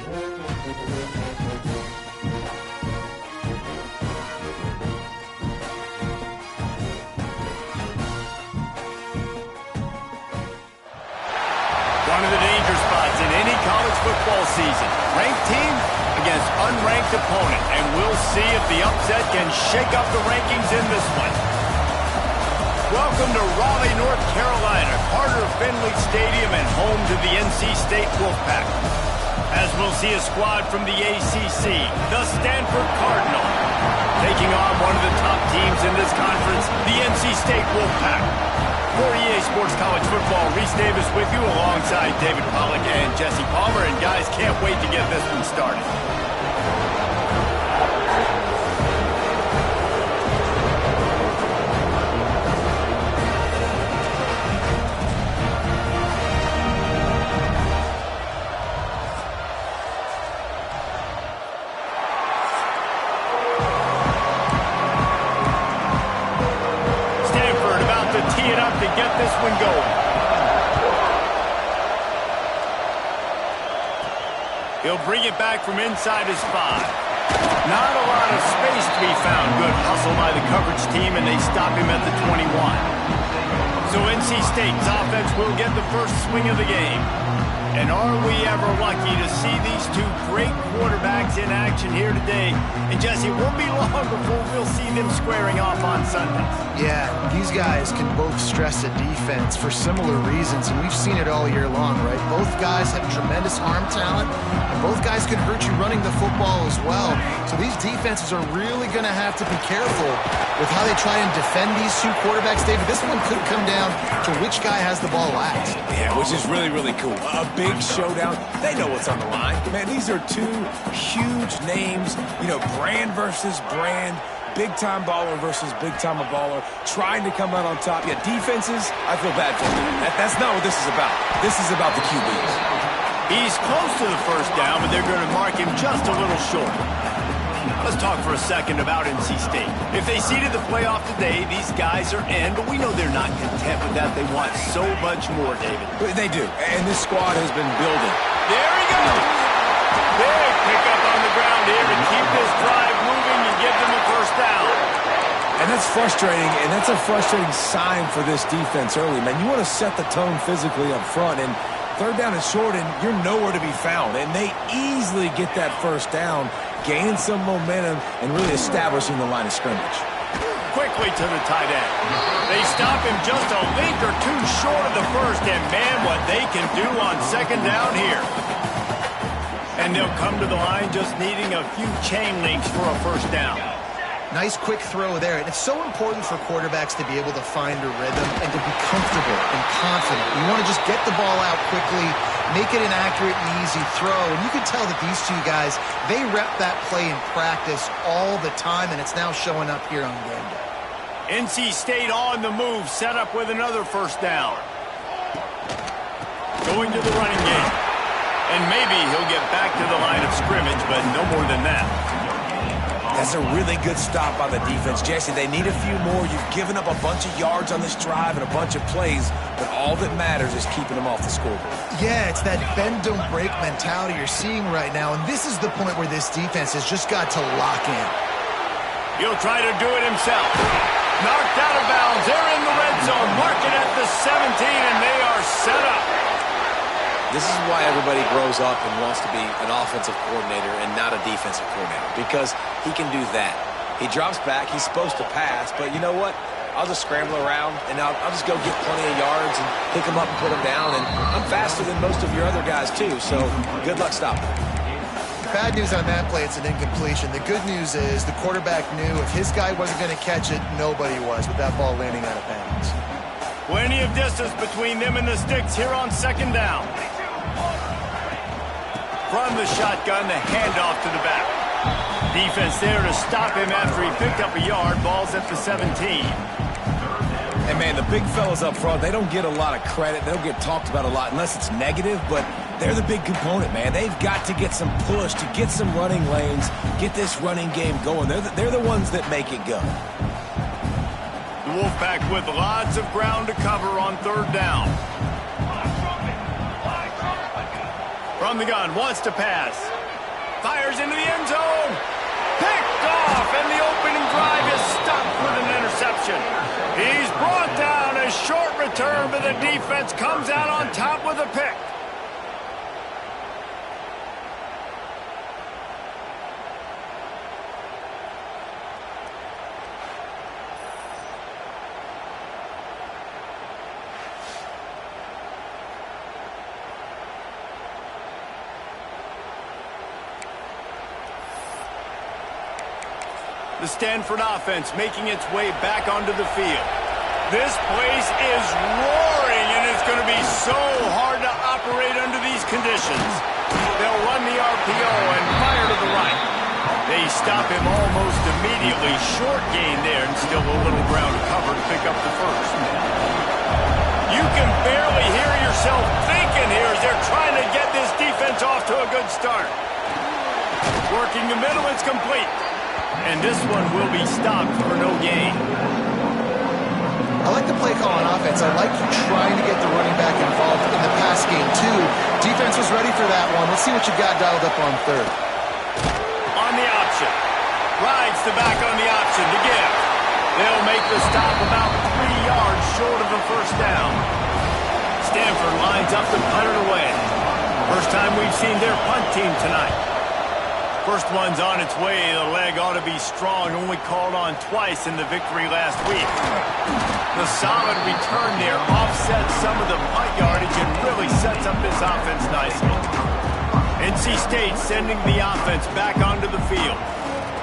One of the danger spots in any college football season. Ranked team against unranked opponent. And we'll see if the upset can shake up the rankings in this one. Welcome to Raleigh, North Carolina, Carter Finley Stadium and home to the NC State Wolfpack. As we'll see a squad from the ACC, the Stanford Cardinal, taking on one of the top teams in this conference, the NC State Wolfpack. For EA Sports College Football, Reese Davis with you alongside David Pollack and Jesse Palmer. And guys, can't wait to get this one started. To get this one going. He'll bring it back from inside his 5. Not a lot of space to be found. Good hustle by the coverage team, and they stop him at the 21. So NC State's offense will get the first swing of the game. And are we ever lucky to see these two great quarterbacks in action here today? And Jesse, it won't be long before we'll see them squaring off on Sundays. Yeah, these guys can both stress a defense for similar reasons, and we've seen it all year long, right? Both guys have tremendous arm talent, and both guys can hurt you running the football as well. So these defenses are really going to have to be careful with how they try and defend these two quarterbacks. David, this one could come down to which guy has the ball last. Yeah, which is really, really cool. A big showdown. They know what's on the line. Man, these are two huge names, you know, brand versus brand, big-time baller versus big-time baller, trying to come out on top. Yeah, defenses, I feel bad for them. That's not what this is about. This is about the QBs. He's close to the first down, but they're going to mark him just a little short. Let's talk for a second about NC State. If they seeded the playoff today, these guys are in, but we know they're not content with that. They want so much more, David. They do, and this squad has been building. There he goes. Big pickup on the ground here to keep this drive moving and give them a first down. And that's frustrating, and that's a frustrating sign for this defense early, man. You want to set the tone physically up front, and third down and short, and you're nowhere to be found. And they easily get that first down, gaining some momentum and really establishing the line of scrimmage. Quickly to the tight end. They stop him just a link or two short of the first, and man, what they can do on second down here. And they'll come to the line just needing a few chain links for a first down. Nice quick throw there. And it's so important for quarterbacks to be able to find a rhythm and to be comfortable and confident. You want to just get the ball out quickly, make it an accurate and easy throw. And you can tell that these two guys, they rep that play in practice all the time, and it's now showing up here on game day. NC State on the move, set up with another first down. Going to the running game. And maybe he'll get back to the line of scrimmage, but no more than that. That's a really good stop by the defense. Jesse, they need a few more. You've given up a bunch of yards on this drive and a bunch of plays, but all that matters is keeping them off the scoreboard. Yeah, it's that bend, don't break mentality you're seeing right now, and this is the point where this defense has just got to lock in. He'll try to do it himself. Knocked out of bounds. They're in the red zone. Mark it at the 17, and they are set up. This is why everybody grows up and wants to be an offensive coordinator and not a defensive coordinator, because he can do that. He drops back. He's supposed to pass, but you know what? I'll just scramble around, and I'll just go get plenty of yards and pick them up and put them down, and I'm faster than most of your other guys, too, so good luck stopping. Bad news on that play, it's an incompletion. The good news is the quarterback knew if his guy wasn't going to catch it, nobody was with that ball landing out of bounds. Plenty of distance between them and the sticks here on second down. From the shotgun, the handoff to the back. Defense there to stop him after he picked up a yard. Ball's at the 17. And, man, the big fellas up front, they don't get a lot of credit. They don't get talked about a lot unless it's negative, but they're the big component, man. They've got to get some push, to get some running lanes, get this running game going. They're the ones that make it go. The Wolfpack with lots of ground to cover on third down. From From the gun, wants to pass. Fires into the end zone. Picked off, and the opening drive is stopped with an interception. He's brought down. A short return, but the defense comes out on top with a pick. The Stanford offense making its way back onto the field. This place is roaring, and it's going to be so hard to operate under these conditions. They'll run the RPO and fire to the right. They stop him almost immediately. Short gain there, and still a little ground cover to pick up the first. You can barely hear yourself thinking here as they're trying to get this defense off to a good start. Working the middle, it's complete. And this one will be stopped for no gain. I like the play call on offense. I like you trying to get the running back involved in the pass game, too. Defense was ready for that one. Let's see what you got dialed up on third. On the option. Rides the back on the option to give. They'll make the stop about 3 yards short of the first down. Stanford lines up to punt it away. First time we've seen their punt team tonight. First one's on its way. The leg ought to be strong. Only called on twice in the victory last week. The solid return there offsets some of the punt yardage and really sets up this offense nicely. NC State sending the offense back onto the field.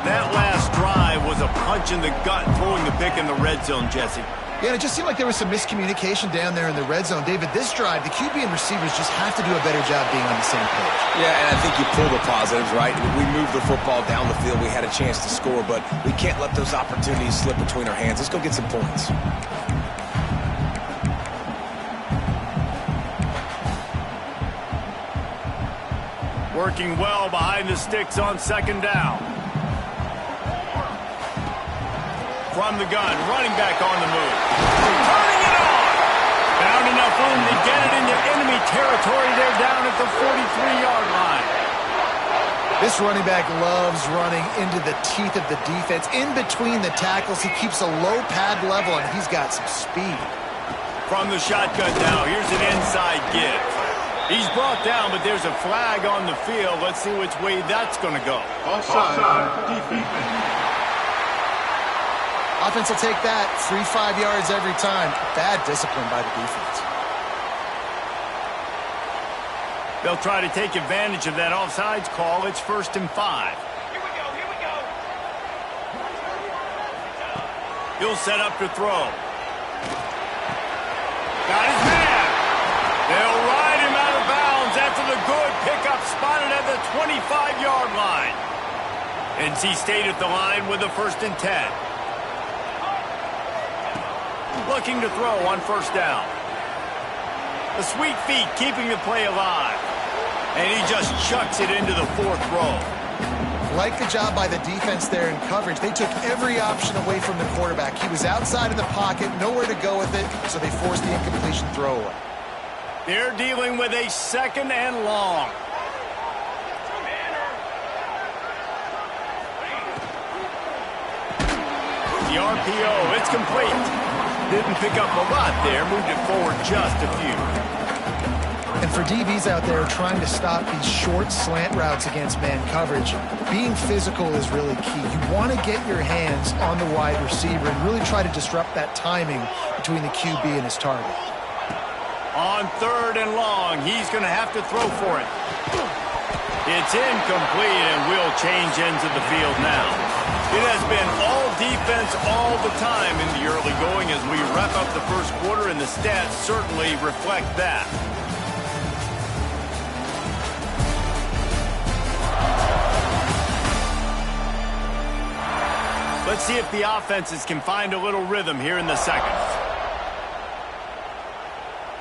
That last drive was a punch in the gut, throwing the pick in the red zone, Jesse. Yeah, and it just seemed like there was some miscommunication down there in the red zone. David, this drive, the QB and receivers just have to do a better job being on the same page. Yeah, and I think you pull the positives, right? We moved the football down the field. We had a chance to score, but we can't let those opportunities slip between our hands. Let's go get some points. Working well behind the sticks on second down. From the gun, running back on the move. Turning it on! Found enough room to get it into enemy territory. They're down at the 43-yard line. This running back loves running into the teeth of the defense. In between the tackles, he keeps a low pad level, and he's got some speed. From the shotgun now, here's an inside give. He's brought down, but there's a flag on the field. Let's see which way that's going to go. Offside, defense. Offense will take that 3-5 yards every time. Bad discipline by the defense. They'll try to take advantage of that offsides call. It's 1st and 5. Here we go. He'll set up to throw. Got his man. They'll ride him out of bounds after the good pickup spotted at the 25-yard line. NC State at the line with a 1st and 10. Looking to throw on first down. The sweet feet keeping the play alive. And he just chucks it into the 4th row. Like the job by the defense there in coverage. They took every option away from the quarterback. He was outside of the pocket, nowhere to go with it, so they forced the incompletion throwaway. They're dealing with a 2nd and long. The RPO, it's complete. Didn't pick up a lot there, moved it forward just a few. And for DBs out there trying to stop these short slant routes against man coverage, being physical is really key. You want to get your hands on the wide receiver and really try to disrupt that timing between the QB and his target. On 3rd and long, he's going to have to throw for it. It's incomplete, and we'll change ends of the field now. It has been all defense all the time in the early going as we wrap up the first quarter, and the stats certainly reflect that. Let's see if the offenses can find a little rhythm here in the second.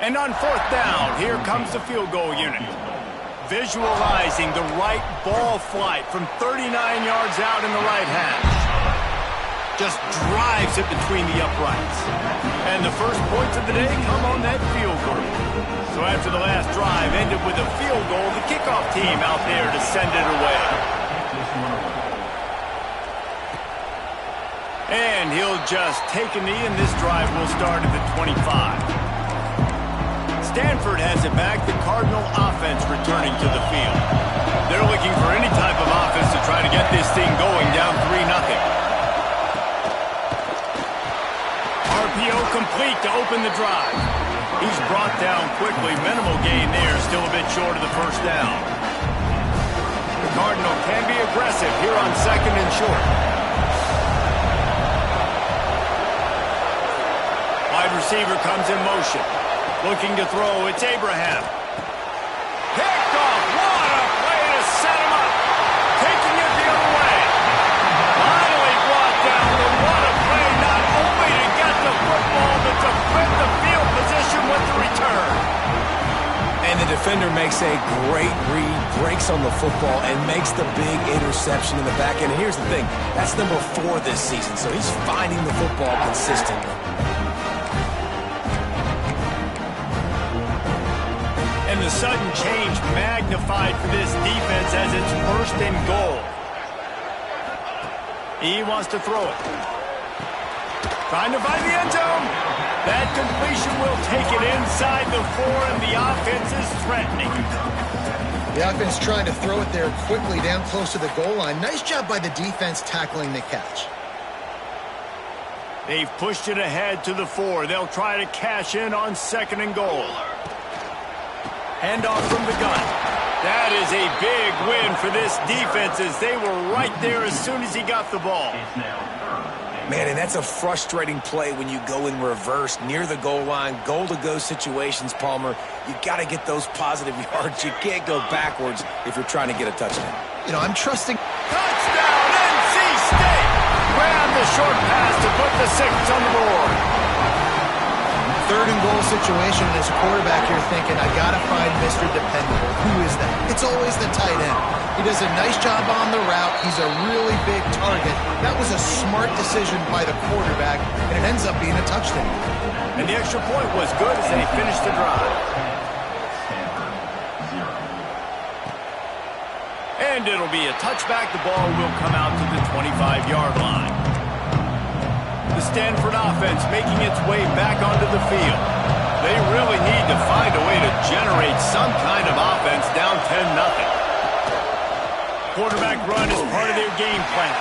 And on 4th down, here comes the field goal unit. Visualizing the right ball flight from 39 yards out in the right hash. just drives it between the uprights. And the first points of the day come on that field goal. So after the last drive ended with a field goal, the kickoff team out there to send it away. And he'll just take a knee, and this drive will start at the 25. Stanford has it back, the Cardinal offense returning to the field. They're looking for any type of offense to try to get this thing going, down 3-0. RPO complete to open the drive. He's brought down quickly. Minimal gain there, still a bit short of the first down. The Cardinal can be aggressive here on 2nd and short. Wide receiver comes in motion. Looking to throw, it's Abraham. Picked off, what a play to set him up. Taking it the other way. Finally brought down, but what a play, not only to get the football, but to flip the field position with the return. And the defender makes a great read, breaks on the football, and makes the big interception in the back end. Here's the thing, that's number 4 this season, so he's finding the football consistently. And the sudden change magnified for this defense as it's 1st and goal. He wants to throw it. Trying to find the end zone. That completion will take it inside the 4, and the offense is threatening. The offense trying to throw it there quickly down close to the goal line. Nice job by the defense tackling the catch. They've pushed it ahead to the 4. They'll try to cash in on 2nd and goal. Handoff from the gun. That is a big win for this defense as they were right there as soon as he got the ball. Man, and that's a frustrating play when you go in reverse near the goal line, goal-to-go situations, Palmer. You got to get those positive yards. You can't go backwards if you're trying to get a touchdown. You know, I'm trusting. Touchdown, NC State! Grab the short pass to put the 6 on the board. 3rd and goal situation, and as a quarterback, you're thinking, I got to find Mr. Dependable. Who is that? It's always the tight end. He does a nice job on the route. He's a really big target. That was a smart decision by the quarterback, and it ends up being a touchdown. And the extra point was good as they finished the drive. And it'll be a touchback. The ball will come out to the 25-yard line. The Stanford offense making its way back onto the field. They really need to find a way to generate some kind of offense down 10-0. Quarterback run is part of their game plan.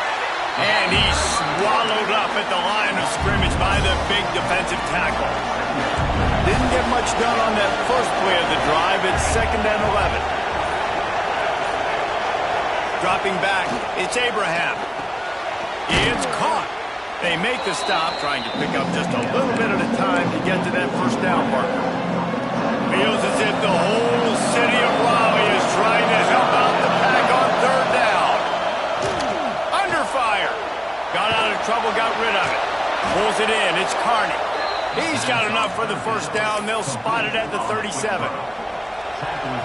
And he's swallowed up at the line of scrimmage by the big defensive tackle. Didn't get much done on that first play of the drive. It's 2nd and 11. Dropping back, it's Abraham. It's caught. They make the stop, trying to pick up just a little bit at a time to get to that first down marker. Feels as if the whole city of Raleigh is trying to help out the pack on 3rd down. Under fire. Got out of trouble, got rid of it. Pulls it in, it's Carney. He's got enough for the first down. They'll spot it at the 37.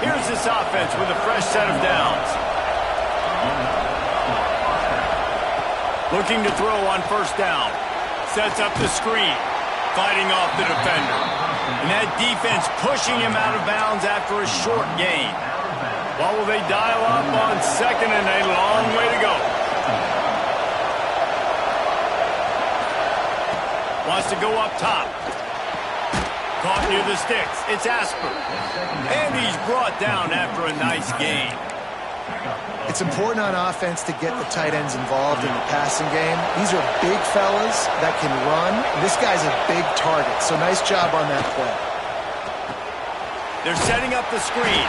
Here's this offense with a fresh set of downs. Looking to throw on 1st down. Sets up the screen. Fighting off the defender. And that defense pushing him out of bounds after a short gain. What will they dial up on 2nd and a long way to go? Wants to go up top. Caught near the sticks. It's Asper. And he's brought down after a nice gain. It's important on offense to get the tight ends involved in the passing game. These are big fellas that can run. This guy's a big target, so nice job on that play. They're setting up the screen.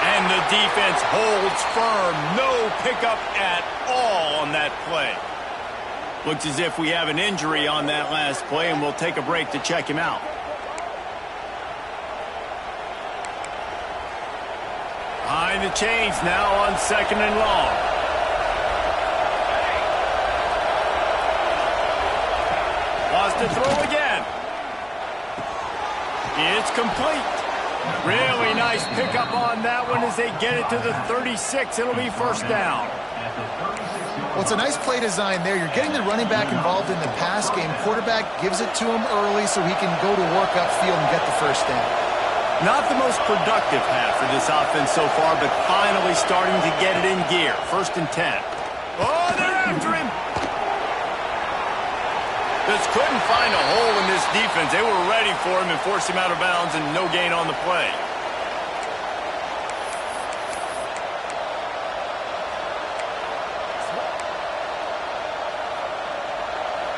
And the defense holds firm. No pickup at all on that play. Looks as if we have an injury on that last play, and we'll take a break to check him out. Behind the chains now on 2nd and long. Wants to throw again. It's complete. Really nice pickup on that one as they get it to the 36. It'll be 1st down. Well, it's a nice play design there. You're getting the running back involved in the pass game. Quarterback gives it to him early so he can go to work upfield and get the first down. Not the most productive half for this offense so far, but finally starting to get it in gear. 1st and 10. Oh, they're after him. Just couldn't find a hole in this defense. They were ready for him and forced him out of bounds, and no gain on the play.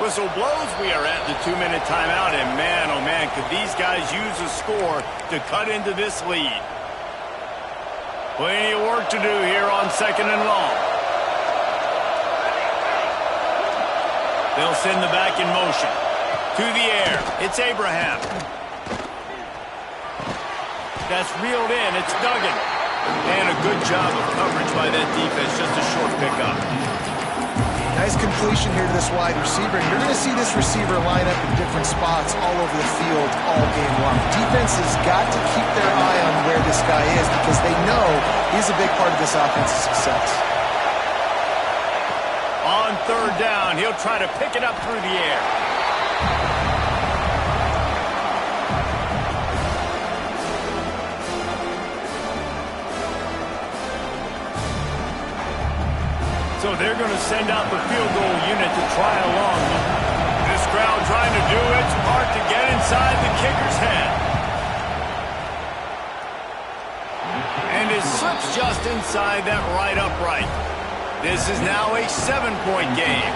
Whistle blows. We are at the 2-minute timeout, and man, oh man, could these guys use a score to cut into this lead. Plenty of work to do here on 2nd and long. They'll send the back in motion. To the air. It's Abraham. That's reeled in. It's Duggan. And a good job of coverage by that defense. Just a short pickup. Nice completion here to this wide receiver. You're going to see this receiver line up in different spots all over the field all game long. Defense has got to keep their eye on where this guy is because they know he's a big part of this offense's success. On 3rd down, he'll try to pick it up through the air. So they're going to send out the field goal unit to try a long one. This crowd trying to do its part to get inside the kicker's head. And it slips just inside that right upright. This is now a 7-point game.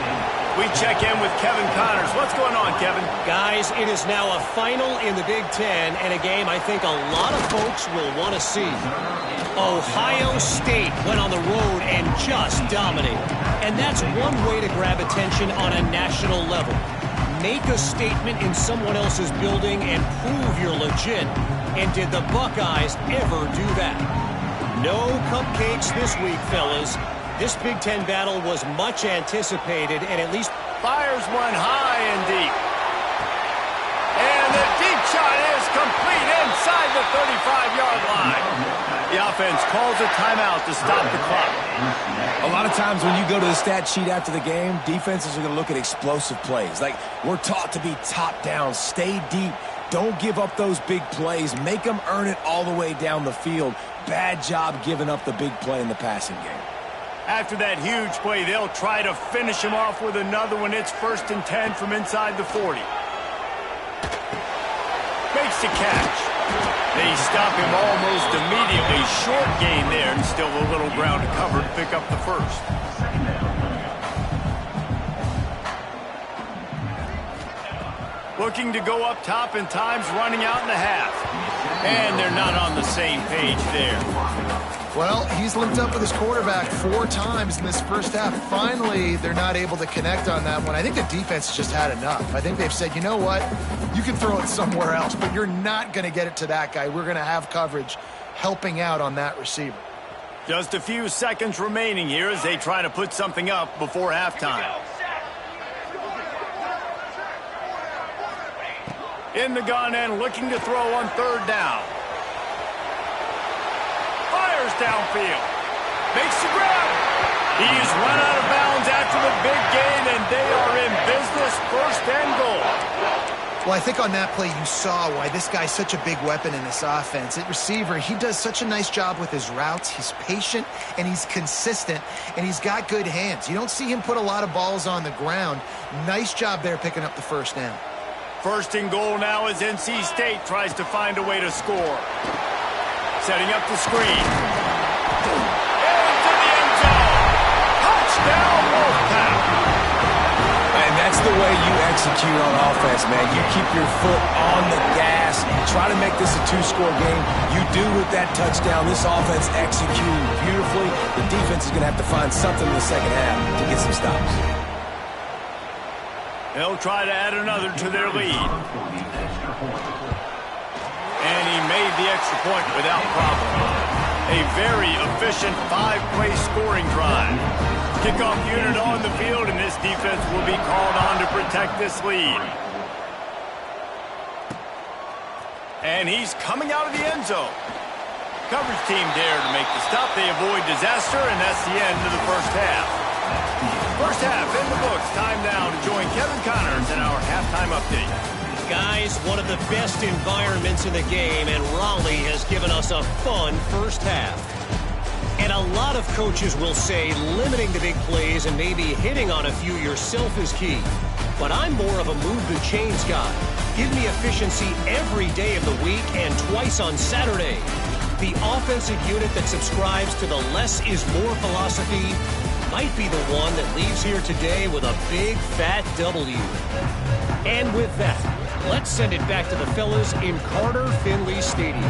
We check in with Kevin Connors. What's going on, Kevin? Guys, it is now a final in the Big Ten and a game I think a lot of folks will want to see. Ohio State went on the road and just dominated. And that's one way to grab attention on a national level. Make a statement in someone else's building and prove you're legit. And did the Buckeyes ever do that? No cupcakes this week, fellas. This Big Ten battle was much anticipated and at least fires one high and deep. And the deep shot is complete inside the 35-yard line. The offense calls a timeout to stop the clock. A lot of times when you go to the stat sheet after the game, defenses are going to look at explosive plays. Like, we're taught to be top down, stay deep, don't give up those big plays, make them earn it all the way down the field. Bad job giving up the big play in the passing game. After that huge play, they'll try to finish him off with another one. It's 1st and 10 from inside the 40. Makes the catch. They stop him almost immediately. Short gain there, and still a little ground to cover to pick up the first. Looking to go up top, and time's running out in the half. And they're not on the same page there. Well, he's linked up with his quarterback 4 times in this first half. Finally, they're not able to connect on that one. I think the defense just had enough. I think they've said, you know what? You can throw it somewhere else, but you're not going to get it to that guy. We're going to have coverage helping out on that receiver. Just a few seconds remaining here as they try to put something up before halftime. In the gun and looking to throw on 3rd down. Fires downfield. Makes the grab. He's run out of bounds after the big gain, and they are in business. 1st and goal. Well, I think on that play you saw why this guy's such a big weapon in this offense. At receiver, he does such a nice job with his routes. He's patient, and he's consistent, and he's got good hands. You don't see him put a lot of balls on the ground. Nice job there picking up the 1st down. 1st and goal now as NC State tries to find a way to score. Setting up the screen. Into the end zone. Touchdown, Wolfpack. And that's the way you execute on offense, man. You keep your foot on the gas. Try to make this a 2-score game. You do with that touchdown. This offense executing beautifully. The defense is going to have to find something in the second half to get some stops. They'll try to add another to their lead. And he made the extra point without problem. A very efficient 5-play scoring drive. Kickoff unit on the field, and this defense will be called on to protect this lead. And he's coming out of the end zone. Coverage team there to make the stop. They avoid disaster, and that's the end of the first half. First half in the books. Time now to join Kevin Connors in our halftime update. Guys, one of the best environments in the game, and Raleigh has given us a fun first half. And a lot of coaches will say limiting the big plays and maybe hitting on a few yourself is key. But I'm more of a move the chains guy. Give me efficiency every day of the week and twice on Saturday. The offensive unit that subscribes to the less is more philosophy might be the one that leaves here today with a big fat W. And with that, let's send it back to the fellas in Carter Finley Stadium.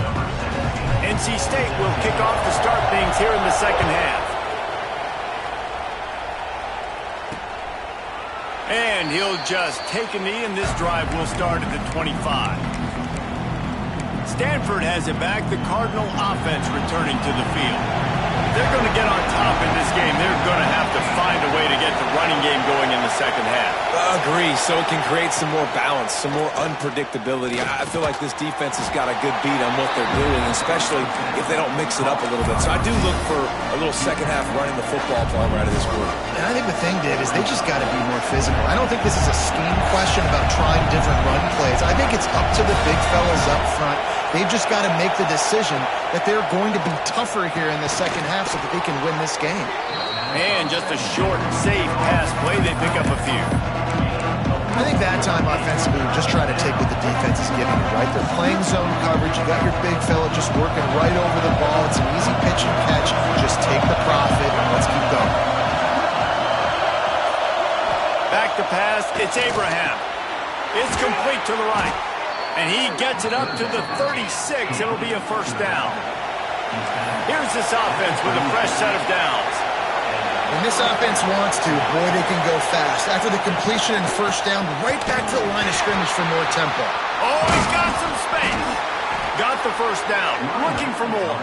NC State will kick off to start things here in the second half. And he'll just take a knee, and this drive will start at the 25. Stanford has it back. The Cardinal offense returning to the field. They're going to get on top in this game. They're going to have to find a way to get the running game going in the second half. Agree. So it can create some more balance, some more unpredictability. I feel like this defense has got a good beat on what they're doing, especially if they don't mix it up a little bit. So I do look for a little second half running the football play right of this quarter. And I think the thing, Dave, is they just got to be more physical. I don't think this is a scheme question about trying different run plays. I think it's up to the big fellas up front. They've just got to make the decision that they're going to be tougher here in the second half so that they can win this game. And just a short, safe pass play. They pick up a few. I think that time offensively, just try to take what the defense is giving you, right? They're playing zone coverage. You got your big fella just working right over the ball. It's an easy pitch and catch. Just take the profit and let's keep going. Back to pass. It's Abraham. It's complete to the right. And he gets it up to the 36. It'll be a first down. Here's this offense with a fresh set of downs. When this offense wants to, boy, they can go fast. After the completion and first down, right back to the line of scrimmage for more tempo. Oh, he's got some space. Got the first down. Looking for more.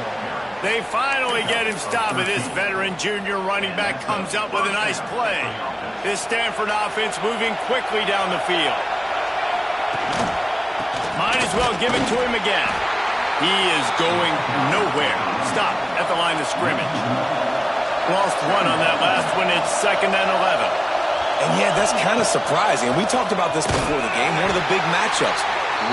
They finally get him stopped, and this veteran junior running back comes up with a nice play. This Stanford offense moving quickly down the field. Might as well give it to him again. He is going nowhere. Stop at the line of scrimmage. Lost one on that last one. It's 2nd and 11. And yeah, that's kind of surprising. And we talked about this before the game. One of the big matchups.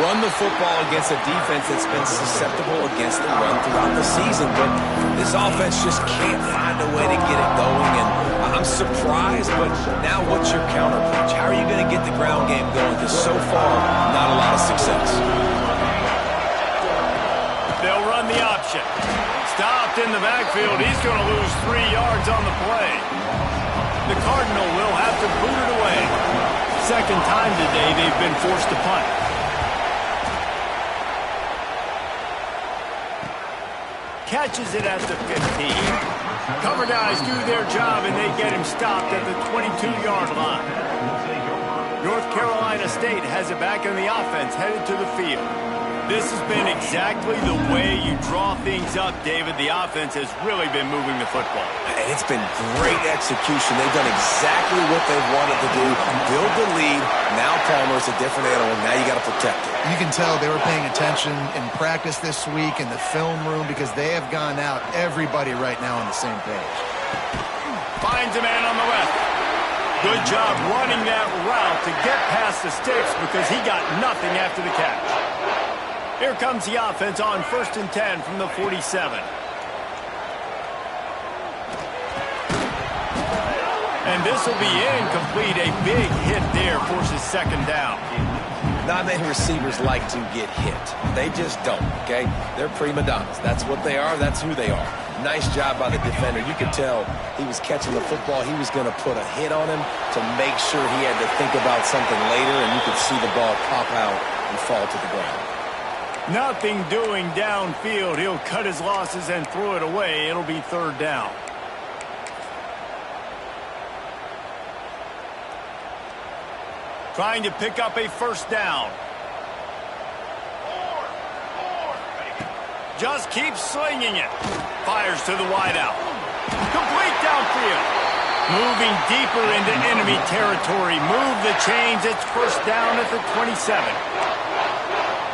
Run the football against a defense that's been susceptible against the run throughout the season. But this offense just can't find a way to get it going. And I'm surprised, but now what's your counterpunch? How are you going to get the ground game going? Because so far, not a lot of success. They'll run the option. Stopped in the backfield. He's going to lose 3 yards on the play. The Cardinal will have to boot it away. Second time today they've been forced to punt. Catches it at the 15. Cover guys do their job, and they get him stopped at the 22-yard line. North Carolina State has it back in the offense, headed to the field. This has been exactly the way you draw things up, David. The offense has really been moving the football. And it's been great execution. They've done exactly what they've wanted to do. Build the lead. Now Palmer's a different animal. Now you got to protect it. You can tell they were paying attention in practice this week in the film room because they have gone out, everybody right now on the same page. Finds a man on the left. Good job running that route to get past the sticks because he got nothing after the catch. Here comes the offense on 1st and 10 from the 47. And this will be incomplete. A big hit there forces 2nd down. Not many receivers like to get hit. They just don't, okay? They're prima donnas. That's what they are. That's who they are. Nice job by the defender. You could tell he was catching the football. He was going to put a hit on him to make sure he had to think about something later, and you could see the ball pop out and fall to the ground. Nothing doing downfield. He'll cut his losses and throw it away. It'll be 3rd down. Trying to pick up a first down. Just keeps slinging it. Fires to the wideout. Complete downfield. Moving deeper into enemy territory. Move the chains. It's first down at the 27.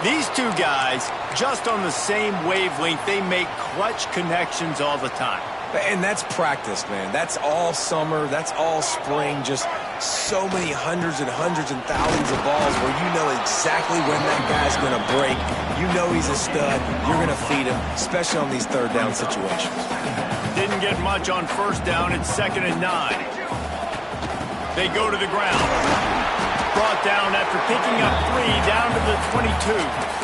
These two guys, just on the same wavelength, they make clutch connections all the time. And that's practice, man. That's all summer. That's all spring. Just so many hundreds and thousands of balls where you know exactly when that guy's going to break. You know he's a stud. You're going to feed him, especially on these third down situations. Didn't get much on first down. It's 2nd and 9. They go to the ground. Brought down after picking up 3 down to the 22.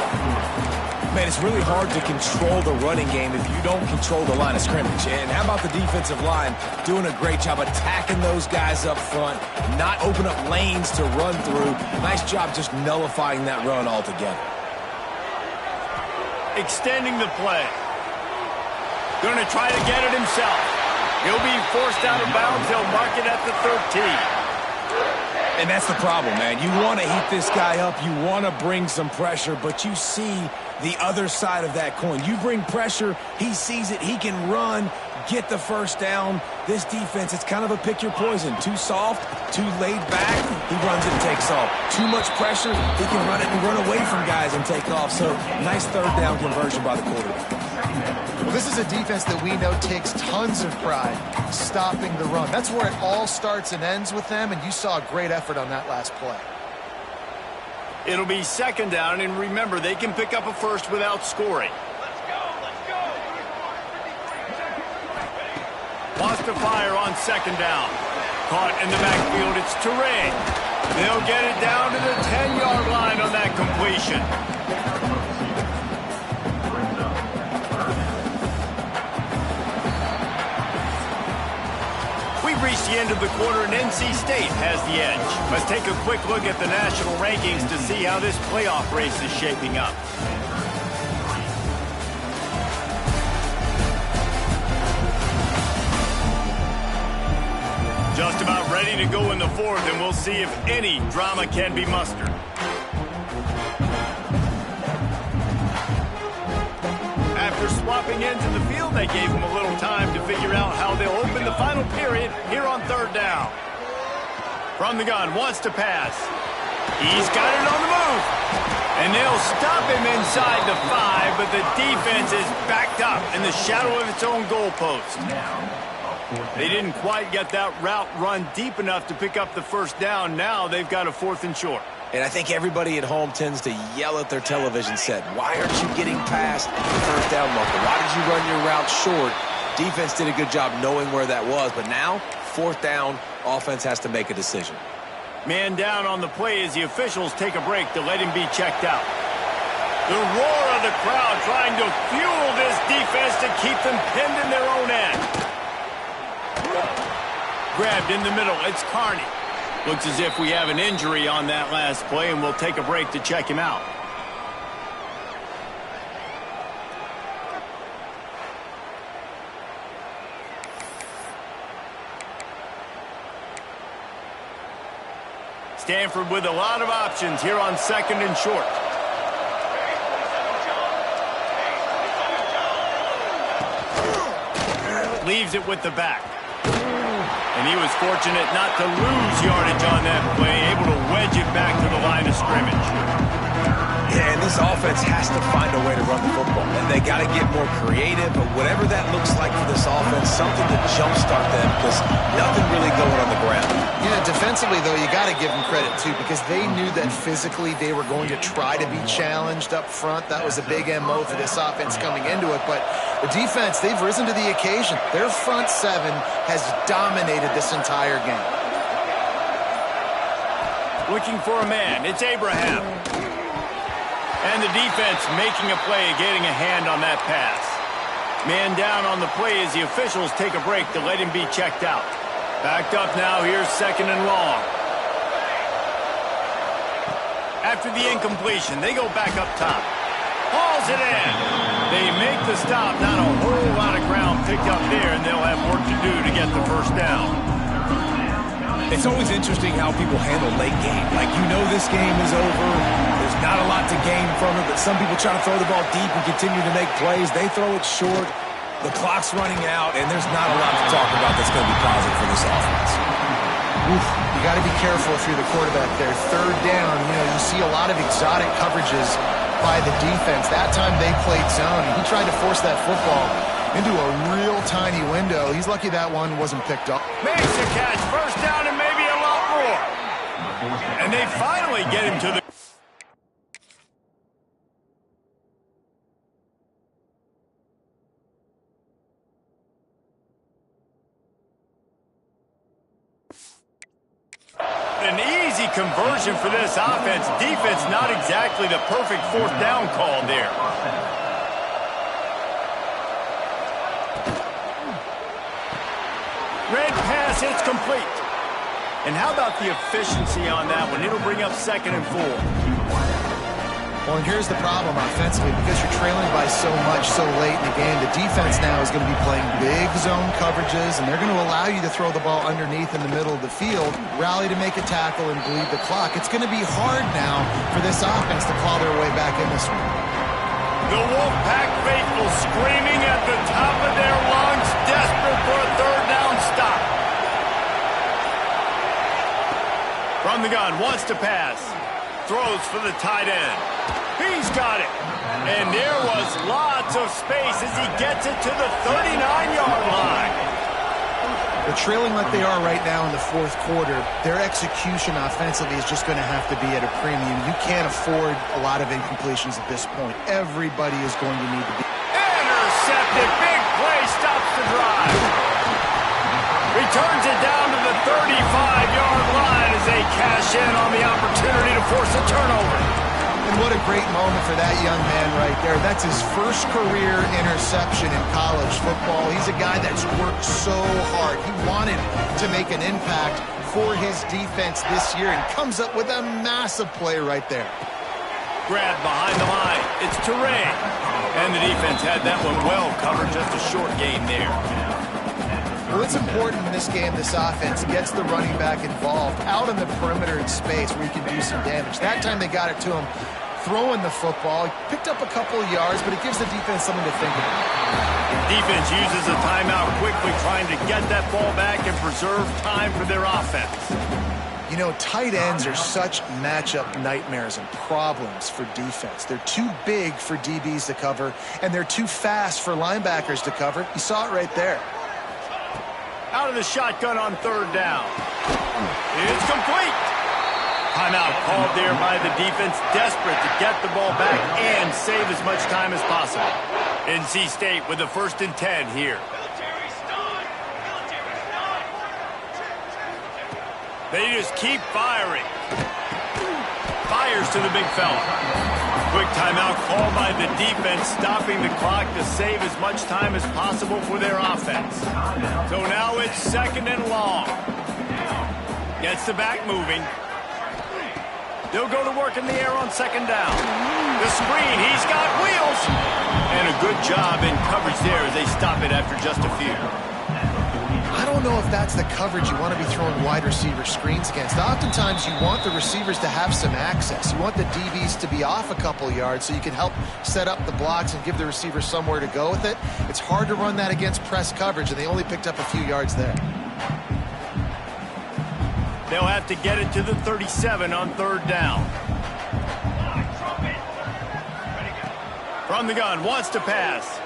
Man, it's really hard to control the running game if you don't control the line of scrimmage. And how about the defensive line doing a great job attacking those guys up front, not open up lanes to run through. Nice job just nullifying that run altogether. Extending the play. Going to try to get it himself. He'll be forced out of bounds. They'll mark it at the 13. And that's the problem, man. You want to heat this guy up. You want to bring some pressure, but you see the other side of that coin. You bring pressure, he sees it, he can run, get the first down. This defense, it's kind of a pick your poison. Too soft, too laid back, he runs it and takes off. Too much pressure, he can run it and run away from guys and take off. So, nice third down conversion by the quarterback. Well, this is a defense that we know takes tons of pride stopping the run. That's where it all starts and ends with them, and you saw a great effort on that last play. It'll be 2nd down, and remember, they can pick up a first without scoring. Let's go. Wants to fire on 2nd down. Caught in the backfield, it's Turay. They'll get it down to the 10-yard line on that completion. We've reached the end of the quarter, and NC State has the edge. Let's take a quick look at the national rankings to see how this playoff race is shaping up. Just about ready to go in the 4th, and we'll see if any drama can be mustered. After swapping ends in the field, they gave him a little time to figure out how they'll open the final period here on 3rd down. From the gun, wants to pass. He's got it on the move. And they'll stop him inside the 5, but the defense is backed up in the shadow of its own goalpost. They didn't quite get that route run deep enough to pick up the first down. Now they've got a 4th and short. And I think everybody at home tends to yell at their television set. Why aren't you getting past the first down marker? Why did you run your route short? Defense did a good job knowing where that was. But now, 4th down, offense has to make a decision. Man down on the play as the officials take a break to let him be checked out. The roar of the crowd trying to fuel this defense to keep them pinned in their own end. Grabbed in the middle, it's Carney. Looks as if we have an injury on that last play, and we'll take a break to check him out. Stanford with a lot of options here on 2nd and short. Leaves it with the back. And he was fortunate not to lose yardage on that play, able to wedge it back to the line of scrimmage. Yeah, and this offense has to find a way to run the football. And they got to get more creative, but whatever that looks like for this offense, something to jumpstart them, because nothing really going on the ground. Yeah, defensively, though, you got to give them credit, too, because they knew that physically they were going to try to be challenged up front. That was a big MO for this offense coming into it, but the defense, they've risen to the occasion. Their front 7 has dominated this entire game. Looking for a man, it's Abraham. And the defense making a play, getting a hand on that pass. Man down on the play as the officials take a break to let him be checked out. Backed up now, here's 2nd and long. After the incompletion, they go back up top. Hauls it in. They make the stop, not a whole lot of ground picked up there, and they'll have work to do to get the first down. It's always interesting how people handle late game. Like, you know this game is over. There's not a lot to gain from it, but some people try to throw the ball deep and continue to make plays. They throw it short. The clock's running out, and there's not a lot to talk about that's going to be positive for this offense. Oof, you got to be careful if you're the quarterback there. 3rd down, you see a lot of exotic coverages by the defense. That time they played zone. He tried to force that football into a real tiny window. He's lucky that one wasn't picked up. Makes the catch, first down and maybe a lot more. And they finally get him to the... An easy conversion for this offense. Defense not exactly the perfect fourth down call there. Red pass, it's complete. And how about the efficiency on that one? It'll bring up 2nd and 4. Well, and here's the problem offensively. Because you're trailing by so much so late in the game, the defense now is going to be playing big zone coverages, and they're going to allow you to throw the ball underneath in the middle of the field, rally to make a tackle, and bleed the clock. It's going to be hard now for this offense to claw their way back in this one. The Wolfpack faithful screaming at the top of their lungs, desperate for a third down stop. From the gun, wants to pass. Throws for the tight end. He's got it. And there was lots of space as he gets it to the 39-yard line. They're trailing like they are right now in the fourth quarter. Their execution offensively is just going to have to be at a premium. You can't afford a lot of incompletions at this point. Everybody is going to need to be. Intercepted. Big play stops the drive. Returns it down to the 35-yard line as they cash in on the opportunity to force a turnover. And what a great moment for that young man right there. That's his first career interception in college football. He's a guy that's worked so hard. He wanted to make an impact for his defense this year and comes up with a massive play right there. Grab behind the line. It's Turay. And the defense had that one well covered. Just a short gain there. Well, it's important in this game this offense gets the running back involved out on the perimeter in space where he can do some damage. That time they got it to him throwing the football. He picked up a couple of yards, but it gives the defense something to think about. Defense uses a timeout quickly, trying to get that ball back and preserve time for their offense. You know, tight ends are such matchup nightmares and problems for defense. They're too big for DBs to cover, and they're too fast for linebackers to cover. You saw it right there. Out of the shotgun on third down. It's complete. Timeout called there by the defense, desperate to get the ball back and save as much time as possible. NC State with the 1st and 10 here. They just keep firing. Fires to the big fella. Quick timeout called by the defense, stopping the clock to save as much time as possible for their offense. So now it's 2nd and long. Gets the back moving. They'll go to work in the air on 2nd down. The screen, he's got wheels. And a good job in coverage there as they stop it after just a few. I don't know if that's the coverage you want to be throwing wide receiver screens against. Oftentimes you want the receivers to have some access. You want the DBs to be off a couple yards so you can help set up the blocks and give the receivers somewhere to go with it. It's hard to run that against press coverage, and they only picked up a few yards there. They'll have to get it to the 37 on 3rd down. From the gun, wants to pass.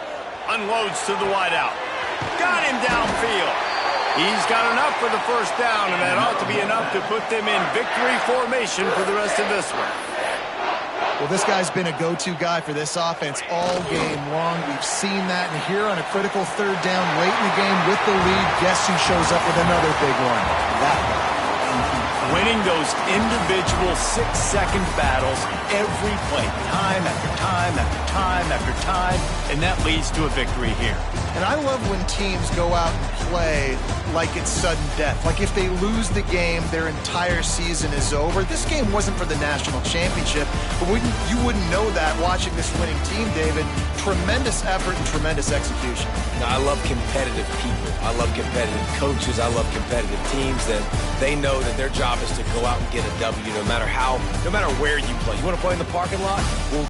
Unloads to the wideout. Got him downfield. He's got enough for the 1st down, and that ought to be enough to put them in victory formation for the rest of this one. Well, this guy's been a go-to guy for this offense all game long. We've seen that, and here on a critical 3rd down late in the game with the lead, guess who shows up with another big one? That one. Winning those individual 6-second battles every play, time after time after time after time, and that leads to a victory here. And I love when teams go out and play like it's sudden death. Like if they lose the game, their entire season is over. This game wasn't for the national championship, but you wouldn't know that watching this winning team, David. Tremendous effort and tremendous execution. Now, I love competitive people. I love competitive coaches. I love competitive teams that they know that their job is to go out and get a W no matter where you play. You want to play in the parking lot? Well,